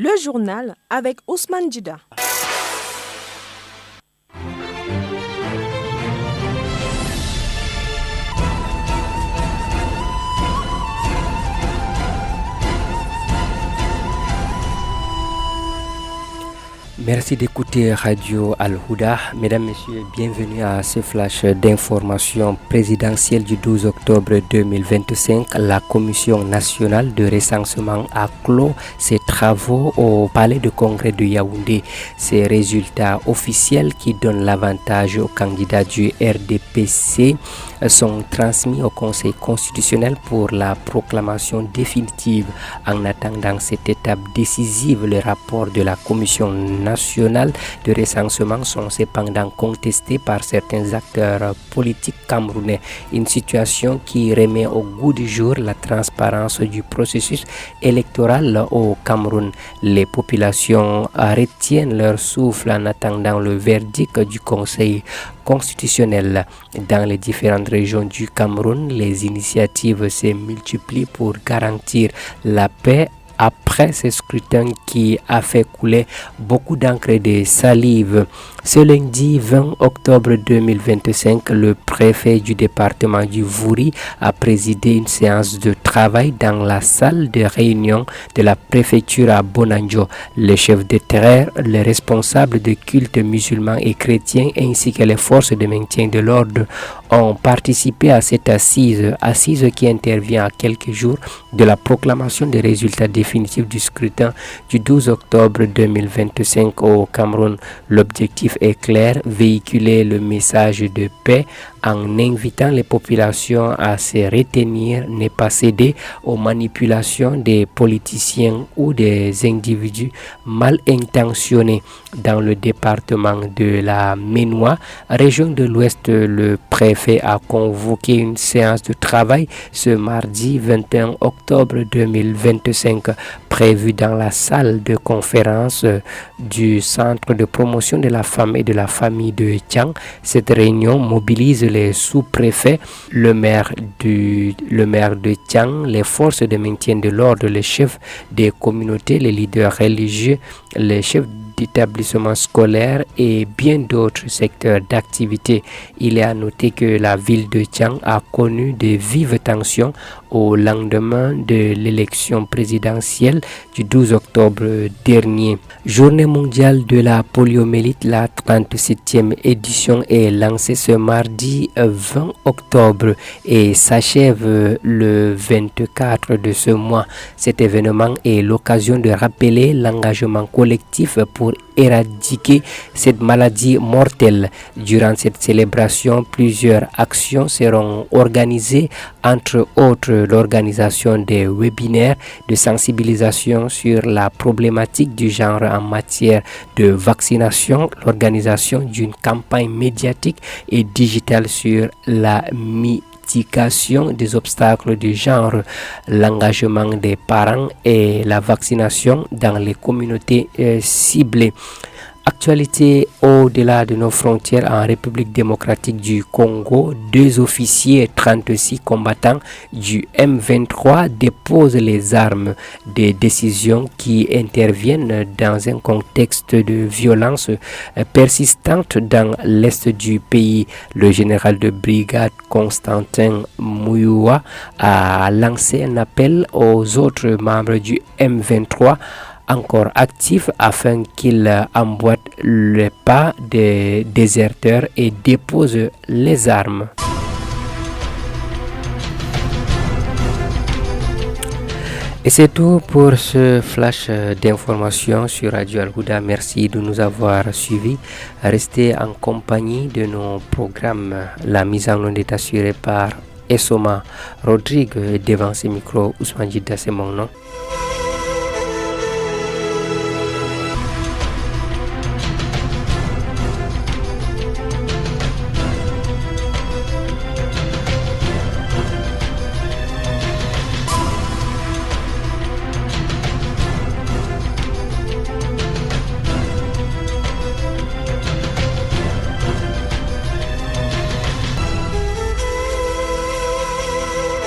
Le journal avec Ousmane Djida. Merci d'écouter Radio Al-Houda. Mesdames, Messieurs, bienvenue à ce flash d'information présidentielle du 12 octobre 2025. La Commission nationale de recensement a clos ses travaux au Palais de Congrès de Yaoundé. Ces résultats officiels qui donnent l'avantage aux candidats du RDPC sont transmis au Conseil constitutionnel pour la proclamation définitive. En attendant cette étape décisive, le rapport de la Commission nationale de recensement sont cependant contestés par certains acteurs politiques camerounais. Une situation qui remet au goût du jour la transparence du processus électoral au Cameroun. Les populations retiennent leur souffle en attendant le verdict du Conseil constitutionnel. Dans les différentes régions du Cameroun, les initiatives se multiplient pour garantir la paix après ce scrutin qui a fait couler beaucoup d'encre et de salive. Ce lundi 20 octobre 2025, le préfet du département du Vouri a présidé une séance de travail dans la salle de réunion de la préfecture à Bonanjo. Les chefs de terrain, les responsables de cultes musulmans et chrétiens ainsi que les forces de maintien de l'ordre ont participé à cette assise qui intervient à quelques jours de la proclamation des résultats définitifs du scrutin du 12 octobre 2025 au Cameroun. L'objectif est clair, véhiculer le message de paix en invitant les populations à se retenir, ne pas céder aux manipulations des politiciens ou des individus mal intentionnés. Dans le département de la Ménois, région de l'Ouest, le préfet a convoqué une séance de travail ce mardi 21 octobre 2025 prévue dans la salle de conférence du centre de promotion de la femme et de la famille de Tchang. Cette réunion mobilise les sous-préfets, le maire de Tchang, les forces de maintien de l'ordre, les chefs des communautés, les leaders religieux, les chefs d'établissements scolaires et bien d'autres secteurs d'activité. Il est à noter que la ville de Tchang a connu de vives tensions au lendemain de l'élection présidentielle du 12 octobre dernier. Journée mondiale de la poliomyélite, la 37e édition est lancée ce mardi 20 octobre et s'achève le 24 de ce mois. Cet événement est l'occasion de rappeler l'engagement collectif pour éradiquer cette maladie mortelle. Durant cette célébration, plusieurs actions seront organisées, entre autres l'organisation des webinaires de sensibilisation sur la problématique du genre en matière de vaccination, l'organisation d'une campagne médiatique et digitale sur la mitigation des obstacles du genre, l'engagement des parents et la vaccination dans les communautés ciblées. Actualité au-delà de nos frontières en République démocratique du Congo, 2 officiers et 36 combattants du M23 déposent les armes. Des décisions qui interviennent dans un contexte de violence persistante dans l'est du pays. Le général de brigade Constantin Mouyoua a lancé un appel aux autres membres du M23 encore actifs afin qu'ils emboîtent le pas des déserteurs et déposent les armes. Et c'est tout pour ce flash d'information sur Radio Al-Houda. Merci de nous avoir suivis. Restez en compagnie de nos programmes. La mise en onde est assurée par Essoma Rodrigue. Devant ce micro, Ousmane Djida, c'est mon nom.